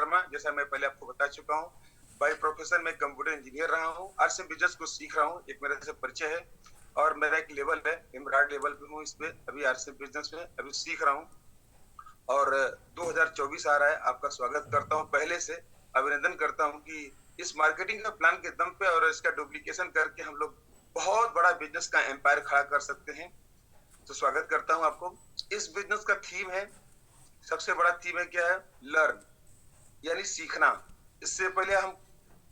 वर्मा, जैसा मैं पहले आपको बता चुका हूँ। बाय प्रोफेशन मैं कंप्यूटर इंजीनियर रहा हूँ, आरसीएम बिजनेस को सीख रहा हूँ, एक मेरे से परिचय है। और मेरा एक लेवल है, एमराड लेवल पे हूँ, इसमें अभी आरसीएम बिजनेस में अभी सीख रहा हूँ। और 2024 आ रहा है, आपका स्वागत करता हूँ, पहले से अभिनंदन करता हूँ कि इस मार्केटिंग का प्लान के दम पे और इसका डुप्लीकेशन करके हम लोग बहुत बड़ा बिजनेस का एम्पायर खड़ा कर सकते हैं। तो स्वागत करता हूँ आपको। इस बिजनेस का थीम है, सबसे बड़ा थीम है क्या है, लर्न, यानी सीखना। इससे पहले हम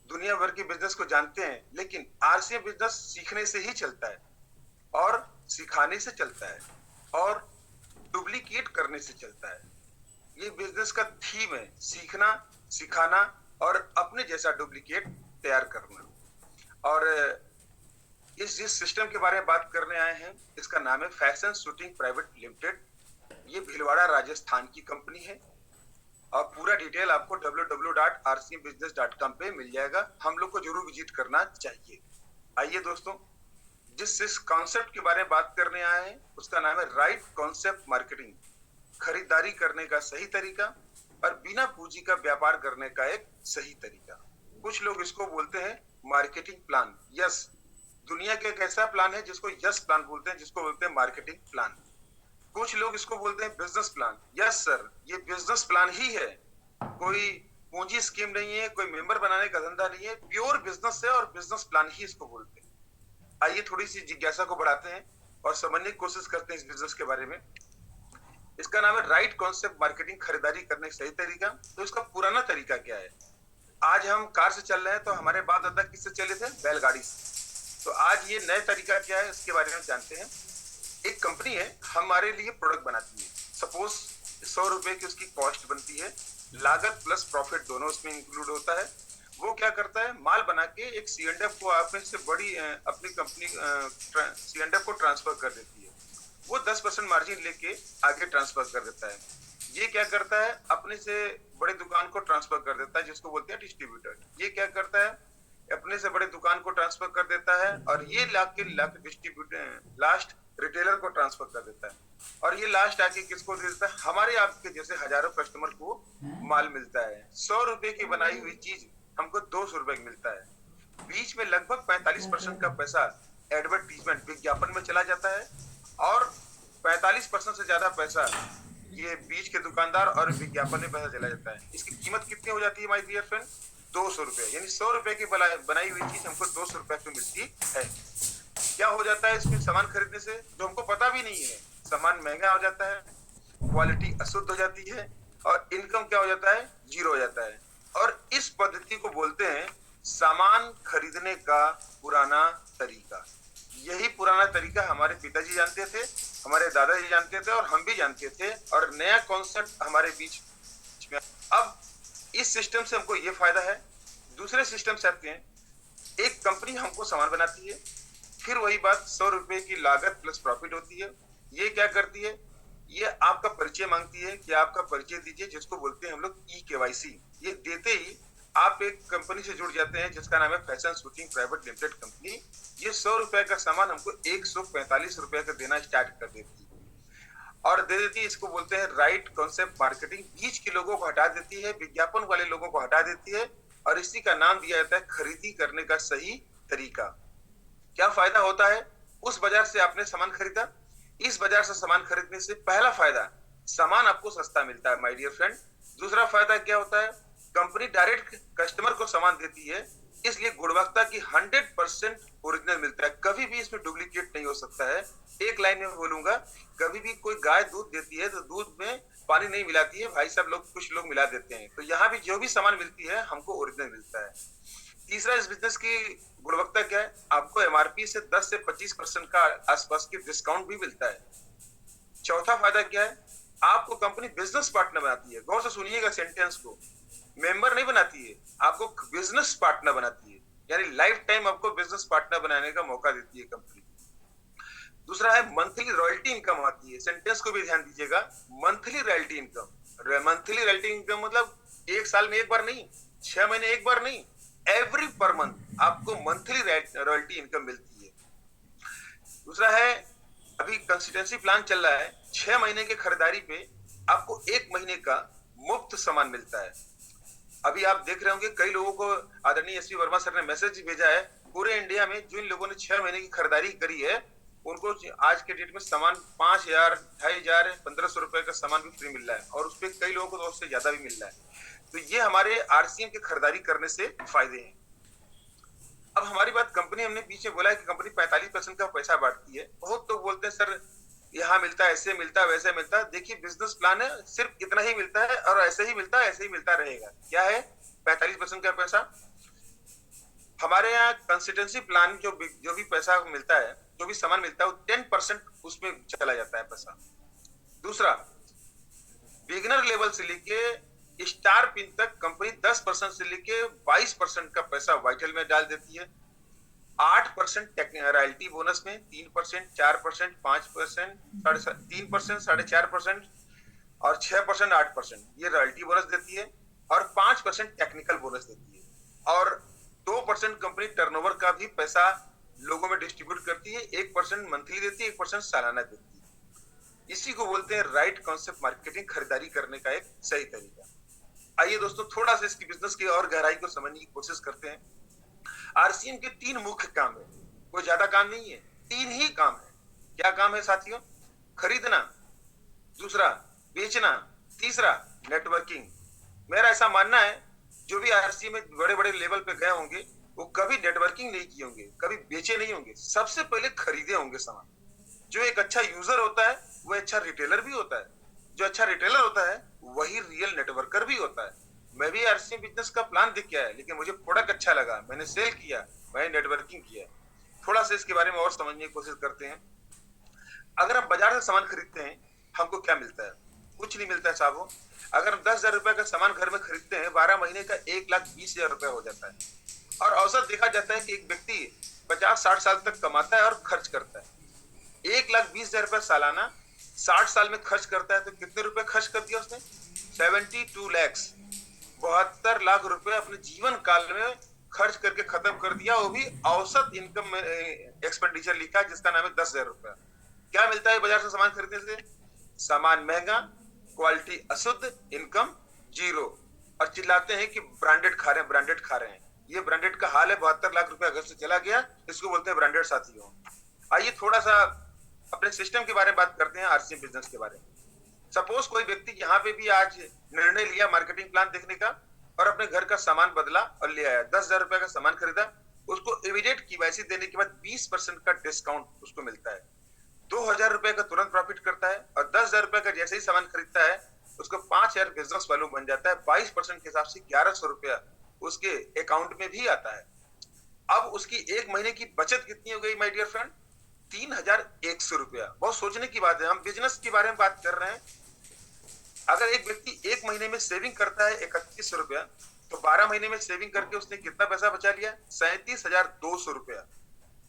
दुनिया भर के बिजनेस को जानते हैं, लेकिन आरसीएम बिजनेस सीखने से ही चलता है और सिखाने से चलता है और डुप्लीकेट करने से चलता है। ये बिजनेस का थीम है, सीखना, सिखाना और अपने जैसा डुप्लीकेट तैयार करना। और इस जिस सिस्टम के बारे में बात करने आए हैं, इसका नाम है फैशन शूटिंग प्राइवेट लिमिटेड। ये भीलवाड़ा राजस्थान की कंपनी है और पूरा डिटेल आपको www.rcmbusiness.com पे मिल जाएगा। हम लोग को जरूर विजिट करना चाहिए। आइए दोस्तों, जिस कॉन्सेप्ट के बारे में बात करने आए हैं उसका नाम है राइट कॉन्सेप्ट मार्केटिंग, खरीदारी करने का सही तरीका और बिना पूंजी का व्यापार करने का एक सही तरीका। कुछ लोग इसको बोलते हैं मार्केटिंग प्लान। यस, दुनिया का एक ऐसा प्लान है जिसको यस प्लान बोलते हैं, जिसको बोलते हैं मार्केटिंग प्लान। कुछ लोग इसको बोलते हैं बिजनेस प्लान। यस सर, ये बिजनेस प्लान ही है, कोई पूंजी स्कीम नहीं है, कोई मेंबर बनाने का धंधा नहीं है, प्योर बिजनेस है और बिजनेस प्लान ही इसको बोलते हैं। आइए थोड़ी सी जिज्ञासा को बढ़ाते हैं और समझने की कोशिश करते हैं इस बिजनेस के बारे में। इसका नाम है राइट कॉन्सेप्ट मार्केटिंग, खरीदारी करने का सही तरीका। तो इसका पुराना तरीका क्या है? आज हम कार से चल रहे हैं, तो हमारे बाप दादा किससे चले थे? बैलगाड़ी से। तो आज ये नया तरीका क्या है, इसके बारे में जानते हैं। एक कंपनी है, हमारे लिए प्रोडक्ट बनाती है। सपोज 100 रुपए की उसकी कॉस्ट बनती है, लागत प्लस प्रॉफिट दोनों उसमें इंक्लूड होता है। वो क्या करता है, माल बना के एक सीएनडीएफ को आपने से बड़ी अपनी कंपनी सीएनडीएफ को ट्रांसफर कर देती है। वो 10% मार्जिन लेके आगे ट्रांसफर कर देता है। ये क्या करता है, अपने से बड़े दुकान को ट्रांसफर कर देता है, जिसको बोलते हैं डिस्ट्रीब्यूटर। ये क्या करता है, अपने से बड़े दुकान को ट्रांसफर कर देता है और ये लाके डिस्ट्रीब्यूटर लास्ट रिटेलर को ट्रांसफर कर देता है। और ये लास्ट आके किसको दे देता है? हमारे आपके जैसे हजारों कस्टमर को माल मिलता है। 100 रुपए की बनाई हुई चीज हमको 200 रुपए मिलता है। बीच में लगभग 45% का पैसा एडवर्टीजमेंट, विज्ञापन में चला जाता है और 45% से ज्यादा पैसा ये बीच के दुकानदार और विज्ञापन में पैसा चला जाता है। इसकी कीमत कितनी हो जाती है माय डियर फ्रेंड? 200 रुपए। यानी 100 रुपए की बनाई हुई चीज हमको 200 रुपए की मिलती है। क्या हो जाता है इसमें सामान खरीदने से, जो हमको पता भी नहीं है? सामान महंगा हो जाता है, क्वालिटी अशुद्ध हो जाती है और इनकम क्या हो जाता है? जीरो हो जाता है। और इस पद्धति को बोलते हैं सामान खरीदने का पुराना तरीका। यही पुराना तरीका हमारे पिताजी जानते थे, हमारे दादाजी जानते थे और हम भी जानते थे। और नया कॉन्सेप्ट हमारे बीच में। अब इस सिस्टम से हमको ये फायदा है। दूसरे सिस्टम से आते हैं, एक कंपनी हमको सामान बनाती है, फिर वही बात 100 रुपए की लागत प्लस प्रॉफिट होती है। ये क्या करती है, ये आपका परिचय मांगती है कि आपका परिचय दीजिए, जिसको बोलते हैं हम लोग ई-केवाईसी। ये देते ही आप एक कंपनी से जुड़ जाते हैं जिसका नाम है fashion shooting private limited company. ये 100 रुपए का सामान हमको 145 रुपए का देना स्टार्ट कर देती है और दे देती है। इसको बोलते हैं राइट कॉन्सेप्ट मार्केटिंग। बीच के लोगों को हटा देती है, विज्ञापन वाले लोगों को हटा देती है और इसी का नाम दिया जाता है खरीदी करने का सही तरीका। क्या फायदा होता है? उस बाजार से आपने सामान खरीदा, इस बाजार से सामान खरीदने से पहला फायदा, सामान आपको सस्ता मिलता है माय डियर फ्रेंड। दूसरा फायदा क्या होता है, कंपनी डायरेक्ट कस्टमर को सामान देती है, इसलिए गुणवत्ता की 100% ओरिजिनल मिलता है। कभी भी इसमें डुप्लीकेट नहीं हो सकता है। एक लाइन में बोलूंगा, कभी भी कोई गाय दूध देती है तो दूध में पानी नहीं मिलाती है भाई साहब, लोग कुछ लोग मिला देते हैं। तो यहाँ भी जो भी सामान मिलती है हमको ओरिजिनल मिलता है। तीसरा, इस बिजनेस की गुणवत्ता क्या है, आपको एमआरपी से 10 से 25% का आसपास की डिस्काउंट भी मिलता है। चौथा फायदा क्या है, आपको कंपनी बिजनेस पार्टनर बनाती है। गौर से सुनिएगा सेंटेंस को, मेंबर नहीं बनाती है, आपको बिजनेस पार्टनर बनाती है। यानी लाइफ टाइम आपको बिजनेस पार्टनर बनाने का मौका देती है कंपनी। दूसरा है मंथली रॉयल्टी इनकम आती है। सेंटेंस को भी ध्यान दीजिएगा, monthly royalty income. Monthly royalty income मतलब एक साल में एक बार नहीं, 6 महीने एक बार नहीं, एवरी पर मंथ आपको मंथली रॉयल्टी इनकम मिलती है। दूसरा है, अभी कंसिस्टेंसी प्लान चल रहा है, 6 महीने के खरीदारी पे आपको 1 महीने का मुफ्त सामान मिलता है। अभी आप देख रहे होंगे कई लोगों को आदरणीय एसपी वर्मा सर ने मैसेज भेजा है, पूरे इंडिया में जिन लोगों ने 6 महीने की खरीदारी करी है उनको आज के डेट में सामान 5,000, 2,500, 1,500 रुपए का सामान भी फ्री मिल रहा है, और उसपे कई लोगों को तो उससे ज्यादा भी मिल रहा है। तो ये हमारे आरसीएम के खरीदारी करने से फायदे हैं। अब हमारी बात कंपनी, हमने पीछे बोला है कि कंपनी 45% का पैसा बांटती है। बहुत तो बोलते हैं सर यहाँ मिलता है, ऐसे मिलता है, वैसे मिलता है। देखिए बिजनेस प्लान है, सिर्फ इतना ही मिलता है और ऐसे ही मिलता है, ऐसे ही मिलता रहेगा। क्या है 45% का पैसा? हमारे यहाँ कंसिस्टेंसी प्लान जो भी पैसा मिलता है, जो भी सामान मिलता है, वो 10% उसमें चला जाता है पैसा। दूसरा, बिगिनर लेवल से लेके स्टार पिन तक कंपनी 10% से लेके 22% का पैसा वाइटल में डाल देती है। 8% रॉयल्टी बोनस में, 3%, 4%, 5%, 3%, 4.5% और 6%, 8% ये रॉयल्टी बोनस देती है, और 5% टेक्निकल बोनस देती है, और 2% कंपनी टर्नओवर का भी पैसा लोगों में डिस्ट्रीब्यूट करती है। 1% मंथली देती है, 1% सालाना देती है। इसी को बोलते हैं राइट कॉन्सेप्ट मार्केटिंग, खरीदारी करने का एक सही तरीका। आइए दोस्तों, थोड़ा सा इसकी बिजनेस की और गहराई को समझने की कोशिश करते हैं। आरसीएम के 3 मुख्य काम है, कोई ज्यादा काम नहीं है, 3 ही काम है। क्या काम है साथियों? खरीदना, दूसरा बेचना, तीसरा नेटवर्किंग। मेरा ऐसा मानना है जो भी आरसीएम में बड़े बड़े लेवल पे गए होंगे वो कभी नेटवर्किंग नहीं किए होंगे, कभी बेचे नहीं होंगे, सबसे पहले खरीदे होंगे सामान। जो एक अच्छा यूजर होता है वो अच्छा रिटेलर भी होता है, जो अच्छा रिटेलर होता है वही रियल नेटवर्कर भी होता है। मैं भी आरसीएम बिजनेस का प्लान देख के आया, लेकिन मुझे प्रोडक्ट अच्छा लगा, मैंने सेल किया, मैंने नेटवर्किंग किया। थोड़ा सा इसके बारे में और समझने की कोशिश करते हैं। अगर हम बाजार से सामान खरीदते हैं, हमको क्या मिलता है? कुछ नहीं मिलता है साहबों। अगर हम 10,000 रुपए का सामान घर में खरीदते हैं, 12 महीने का 1,20,000 रुपए हो जाता है। और औसत देखा जाता है कि एक व्यक्ति 50-60 साल तक कमाता है और खर्च करता है। 1,20,000 रुपए सालाना 60 साल में खर्च करता है, तो कितने रुपए खर्च कर दिया उसने? 72 लाख, 72 लाख रुपए अपने जीवन काल में खर्च करके खत्म कर दिया। वो भी औसत इनकम एक्सपेंडिचर लिखा है जिसका नाम है 10,000 रुपए। क्या मिलता है बाजार से सामान खरीदने से? सामान महंगा, क्वालिटी अशुद्ध, इनकम जीरो, और चिल्लाते हैं कि ब्रांडेड खा रहे हैं, ब्रांडेड खा रहे हैं। ये ब्रांडेड का हाल है। 72 लाख रुपए घर से चला गया, इसको बोलते हैं ब्रांडेड साथियों। आइए थोड़ा सा अपने सिस्टम के बारे में बात करते हैं, आरसीएम बिजनेस के बारे में। सपोज कोई व्यक्ति यहाँ पे भी आज निर्णय लिया मार्केटिंग प्लान देखने का और अपने घर का सामान बदला और ले आया, 10,000 रुपए का सामान खरीदा, उसको इमीडिएट केवाईसी देने के बाद 20% का डिस्काउंट उसको मिलता है। 2,000 रुपए का तुरंत प्रॉफिट करता है, और 10,000 रुपए का जैसे ही सामान खरीदता है उसको 5,000 बिजनेस वैल्यू बन जाता है। 22% के हिसाब से 1,100 रुपया उसके अकाउंट में भी आता है। अब उसकी एक महीने की बचत कितनी हो गई माय डियर फ्रेंड? 3,100 रुपया। बहुत सोचने की बात है, हम बिजनेस के बारे में बात कर रहे हैं। अगर एक व्यक्ति एक महीने में सेविंग करता है 3,100 रुपया, तो 12 महीने में सेविंग करके उसने कितना पैसा बचा लिया? 37,200 रुपया।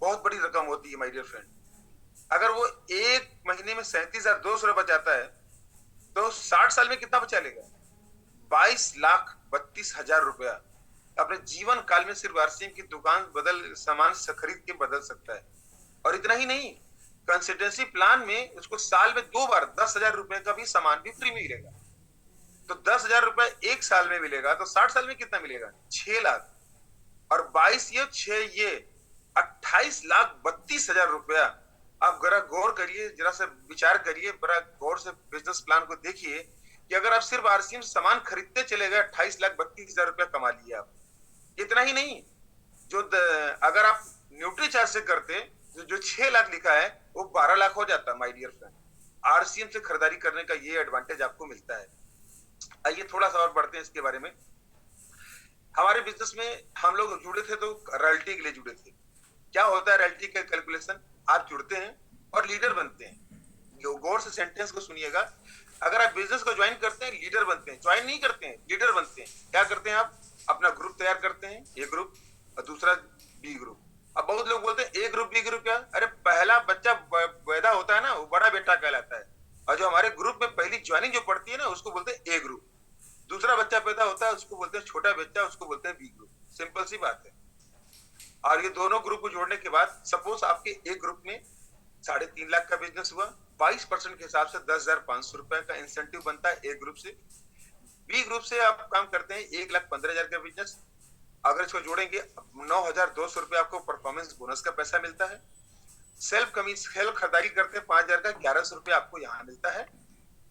बहुत बड़ी रकम होती है माय डियर फ्रेंड। अगर वो एक महीने में 37,200 रुपया बचाता है तो 60 साल में कितना बचा लेगा? 22,32,000 रुपया अपने जीवन काल में सिर्फ आरसीएम की दुकान सामान खरीद के बदल सकता है। और इतना ही नहीं, कंसिस्टेंसी प्लान में उसको साल में 2 बार 10,000 रुपए का भी सामान भी फ्री मिलेगा। तो 10,000 रुपए एक साल में मिलेगा, तो 60 साल में कितना मिलेगा? 6 लाख, और 22 ये 6 ये 28,32,000 रुपया। आप जरा गौर करिए, जरा से विचार करिए, बड़ा गौर से बिजनेस प्लान को देखिए कि अगर आप सिर्फ आरसीएम सामान खरीदते चले गए, 28,32,000 रुपया कमा लिए आप। इतना ही नहीं, जो अगर आप न्यूट्री चार्ज से करते जो 6 लाख लिखा है वो 12 लाख हो जाता है माय डियर फ्रेंड। आरसीएम से खरीदारी करने का ये एडवांटेज आपको मिलता है। आइए थोड़ा सा और बढ़ते हैं इसके बारे में। हमारे बिजनेस में हम लोग जुड़े थे तो रॉयल्टी के लिए जुड़े थे। क्या होता है रॉयल्टी का कैलकुलेशन? आप जुड़ते हैं और लीडर बनते हैं। गौर से सेंटेंस को सुनिएगा। अगर आप बिजनेस को ज्वाइन करते हैं, लीडर बनते हैं। ज्वाइन नहीं करते हैं, लीडर बनते हैं। क्या करते हैं आप? अपना ग्रुप तैयार करते हैं, ए ग्रुप और दूसरा बी ग्रुप। अब बहुत लोग बोलते हैं ए ग्रुप बी ग्रुप क्या? अरे पहला बच्चा पैदा होता है ना, वो बड़ा बेटा कहलाता है, और जो हमारे ग्रुप में पहली ज्वाइनिंग जो पड़ती है ना उसको बोलते हैं ए ग्रुप। दूसरा बच्चा पैदा होता है उसको बोलते हैं छोटा बच्चा, उसको बोलते हैं बी ग्रुप। सिंपल सी बात है। और ये दोनों ग्रुप को जोड़ने के बाद सपोज आपके एक ग्रुप में 3.5 लाख का बिजनेस हुआ, 22% के हिसाब से 10,500 रुपए का इंसेंटिव बनता है एक ग्रुप से। बी ग्रुप से आप काम करते हैं 1,15,000 का बिजनेस, अगर इसको जोड़ेंगे 9,200 रुपये आपको परफॉर्मेंस बोनस का पैसा मिलता है। सेल्फ खरीदारी करते हैं 5,000 का 1,100 रुपये आपको यहाँ मिलता है।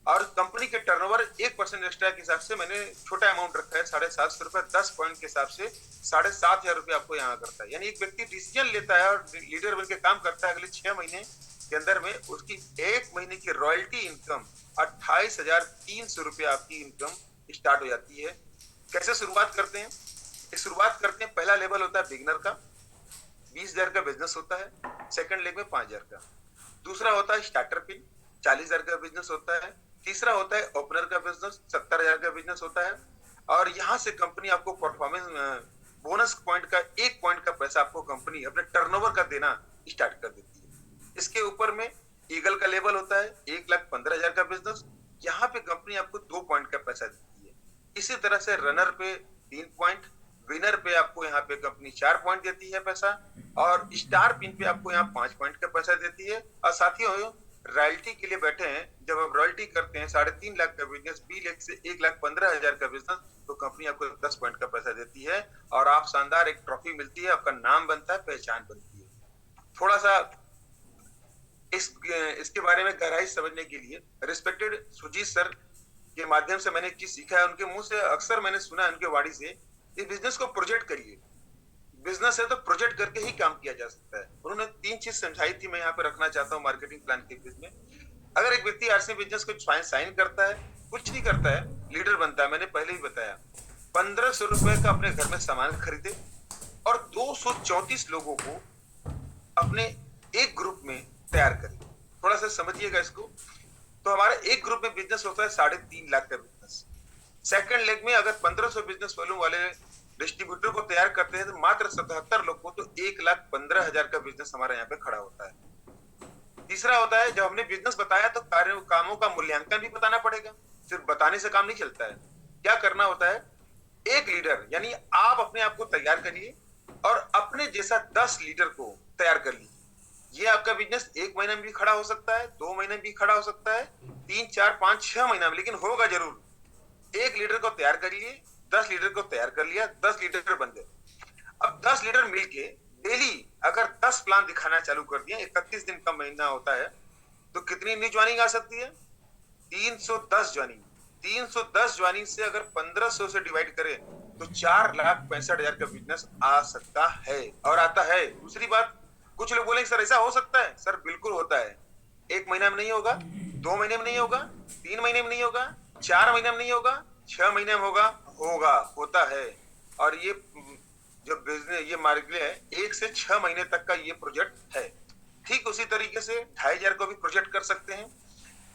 और कंपनी के टर्नओवर 1% एक्स्ट्रा के हिसाब से मैंने छोटा अमाउंट रखा है 750 रुपए, 10 पॉइंट के हिसाब से 7,500 रुपये आपको यहाँ करता है। यानी एक व्यक्ति डिसीजन लेता है और लीडर बन के काम करता है, अगले 6 महीने के अंदर में उसकी 1 महीने की रॉयल्टी इनकम 28,300 रुपये आपकी इनकम स्टार्ट हो जाती है। कैसे शुरुआत करते हैं? शुरुआत करते हैं, पहला लेवल होता है बिगनर का, 20,000 का बिजनेस होता है। सेकंड लेग में 5,000 का। दूसरा होता है स्टार्टर पिन, 40,000 का बिजनेस होता है। तीसरा होता है ओपनर का बिजनेस, 70,000 का बिजनेस होता है। और यहाँ से कंपनी आपको परफॉर्मेंस बोनस पॉइंट का 1 पॉइंट का पैसा आपको कंपनी अपने टर्नओवर का देना स्टार्ट कर देती है। इसके ऊपर में ईगल का लेवल होता है 1,15,000 का बिजनेस, यहाँ पे कंपनी आपको 2 पॉइंट का पैसा देती है। इसी तरह से रनर पे 3 पॉइंट, विनर पे आपको यहाँ पे कंपनी 4 पॉइंट देती है पैसा, और स्टार पिन पे आपको यहाँ 5 पॉइंट का पैसा देती है। और साथियों, रॉयल्टी के लिए बैठे हैं, जब आप रॉयल्टी करते हैं 3.5 लाख का बिजनेस, बी लेग से 1,15,000 का बिजनेस, तो कंपनी आपको 10 पॉइंट का पैसा देती है और आप शानदार एक ट्रॉफी मिलती है, आपका नाम बनता है, पहचान बनती है। थोड़ा सा इसके बारे में गहराई समझने के लिए रिस्पेक्टेड सुजीत सर के माध्यम से मैंने एक चीज सीखा है, उनके मुंह से अक्सर मैंने सुना है, उनके वाणी से, इस बिजनेस को प्रोजेक्ट करिए। बिजनेस है तो प्रोजेक्ट करके ही काम किया जा सकता है। उन्होंने 3 चीज समझाई थी, मैं यहाँ पे रखना चाहता हूँ मार्केटिंग प्लान के बीच में। अगर एक व्यक्ति आरसी बिजनेस को साइन करता है, कुछ नहीं करता है, लीडर बनता है, मैंने पहले ही बताया, 1,500 रुपए का अपने घर में सामान खरीदे और 234 लोगों को अपने एक ग्रुप में तैयार करे। थोड़ा सा समझिएगा इसको। तो हमारा एक ग्रुप में बिजनेस होता है 3.5 लाख का बिजनेस। सेकंड लेग में अगर 1,500 बिजनेस वॉल्यूम वाले डिस्ट्रीब्यूटर को तैयार करते हैं तो मात्र 77 लोग को, तो 1,15,000 का बिजनेस हमारे यहाँ पे खड़ा होता है। तीसरा होता है, जब हमने बिजनेस बताया तो कामों का मूल्यांकन भी बताना पड़ेगा, सिर्फ बताने से काम नहीं चलता है। क्या करना होता है? एक लीडर, यानी आप अपने आप को तैयार करिए और अपने जैसा 10 लीडर को तैयार कर लीजिए। ये आपका बिजनेस 1 महीने में भी खड़ा हो सकता है, 2 महीने में भी खड़ा हो सकता है, 3, 4, 5, 6 महीना में, लेकिन होगा जरूर। एक लीडर को तैयार करिए, 10 लीडर को तैयार कर लिया, 10 लीडर बन गए। अब 10 लीडर मिलके डेली अगर 10 प्लान दिखाना चालू कर दिया, 31 दिन का महीना होता है, तो कितनी न्यू ज्वाइनिंग आ सकती है? 310 ज्वाइनिंग। 310 ज्वाइनिंग से अगर 1,500 से डिवाइड करें तो 4,65,000 का बिजनेस आ सकता है और आता है। दूसरी बात, कुछ लोग बोलेंगे सर ऐसा हो सकता है, सर बिल्कुल होता है। 1 महीना में नहीं होगा, 2 महीने में नहीं होगा, 3 महीने में नहीं होगा, 4 महीने में नहीं होगा, 6 महीने में होगा, होता है। और ये जो बिजनेस, ये मार्केट है, 1 से 6 महीने तक का ये प्रोजेक्ट है। ठीक उसी तरीके से 2,500 को भी प्रोजेक्ट कर सकते हैं,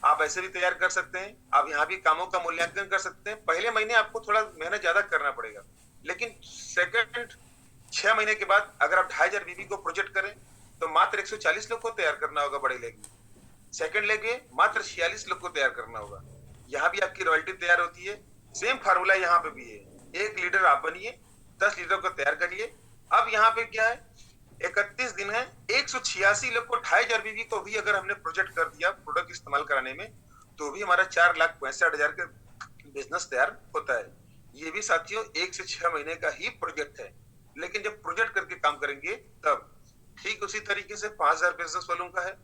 आप ऐसे भी तैयार कर सकते हैं। आप यहाँ भी कामों का मूल्यांकन कर सकते हैं। पहले महीने आपको थोड़ा मेहनत ज्यादा करना पड़ेगा, लेकिन सेकंड 6 महीने के बाद अगर आप 2,500 बीबी को प्रोजेक्ट करें तो मात्र 140 लोग को तैयार करना होगा बड़े लेग में। सेकंड लेग में मात्र 46 लोग को तैयार करना होगा। यहाँ भी आपकी रॉयल्टी तैयार होती है। सेम फार्मूला यहाँ पे भी है, एक लीडर आप बनिए, 10 लीडर को तैयार करिए। अब यहाँ पे क्या है, 31 दिन है, 186 लोग को 2,500 बीबी को भी अगर हमने प्रोजेक्ट कर दिया प्रोडक्ट इस्तेमाल कराने में, तो भी हमारा 4,65,000 का बिजनेस तैयार होता है। ये भी साथियों 1 से 6 महीने का ही प्रोजेक्ट है, लेकिन जब प्रोजेक्ट करके काम करेंगे तब। ठीक उसी तरीके से 5,000 बिजनेस वॉल्यूम का है।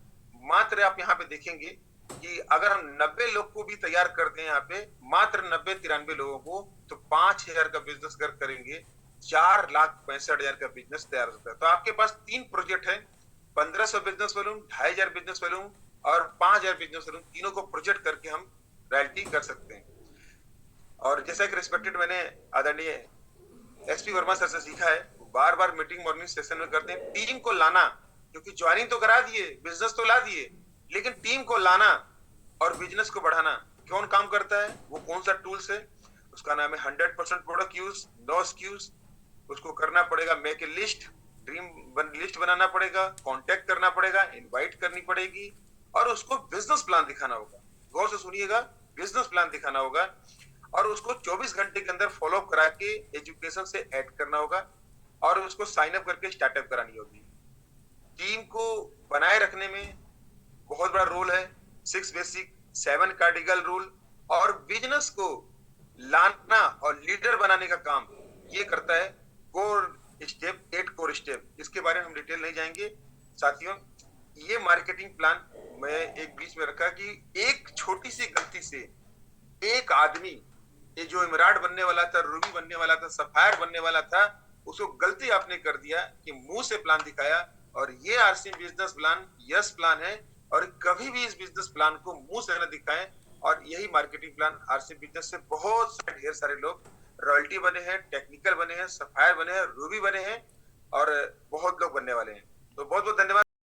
मात्र आप यहाँ पे देखेंगे कि अगर हम 90 लोग को भी तैयार कर दें यहाँ पे, मात्र 90-93 लोगों को, तो 5,000 का बिजनेस अगर करेंगे 4,65,000 का बिजनेस तैयार होता है। तो आपके पास 3 प्रोजेक्ट है, 1,500 बिजनेस वॉल्यूम, 2,500 बिजनेस वॉल्यूम और 5,000 बिजनेस वॉल्यूम, तीनों को प्रोजेक्ट करके हम रॉयल्टी कर सकते हैं। और जैसा कि रिस्पेक्टेड मैंने आदरणीय एसपी वर्मा सर से सीखा है, बार बार मीटिंग मॉर्निंग सेशन में करते हैं, टीम को लाना, क्योंकि ज्वाइनिंग तो करा दिए, बिजनेस तो ला दिए, लेकिन टीम को लाना और बिजनेस को बढ़ाना कौन काम करता है, वो कौन सा टूल्स है, उसका नाम है 100% प्रोडक्ट यूज, नो एक्सक्यूज। उसको करना पड़ेगा मेक ए लिस्ट, लिस्ट बनाना पड़ेगा, कांटेक्ट करना पड़ेगा, इनवाइट करनी पड़ेगी और उसको बिजनेस प्लान दिखाना होगा। गौर से सुनिएगा, बिजनेस प्लान दिखाना होगा और उसको 24 घंटे के अंदर फॉलो करा के एजुकेशन से ऐड करना होगा और उसको साइन अप करके स्टार्टअप करानी होगी। टीम को बनाए रखने में बहुत बड़ा रोल है 6 बेसिक, 7 कार्डिकल रूल, और बिजनेस को लाना और लीडर बनाने का काम ये करता है। कोर स्टेप, 8 कोर स्टेप, इसके बारे में हम डिटेल नहीं जाएंगे साथियों। ये मार्केटिंग प्लान मैं एक बीच में रखा कि एक छोटी सी गलती से एक आदमी, ये जो इमराल्ड बनने वाला था, रूबी बनने वाला था, सफायर बनने वाला था, उसको गलती आपने कर दिया कि मुंह से प्लान दिखाया। और ये RC business plan yes plan है, और कभी भी इस बिजनेस प्लान को मुंह से न दिखाएं। और यही मार्केटिंग प्लान आरसी बिजनेस से बहुत सारे ढेर सारे लोग रॉयल्टी बने हैं, टेक्निकल बने हैं, सफायर बने हैं, रूबी बने हैं, और बहुत लोग बनने वाले हैं। तो बहुत बहुत धन्यवाद।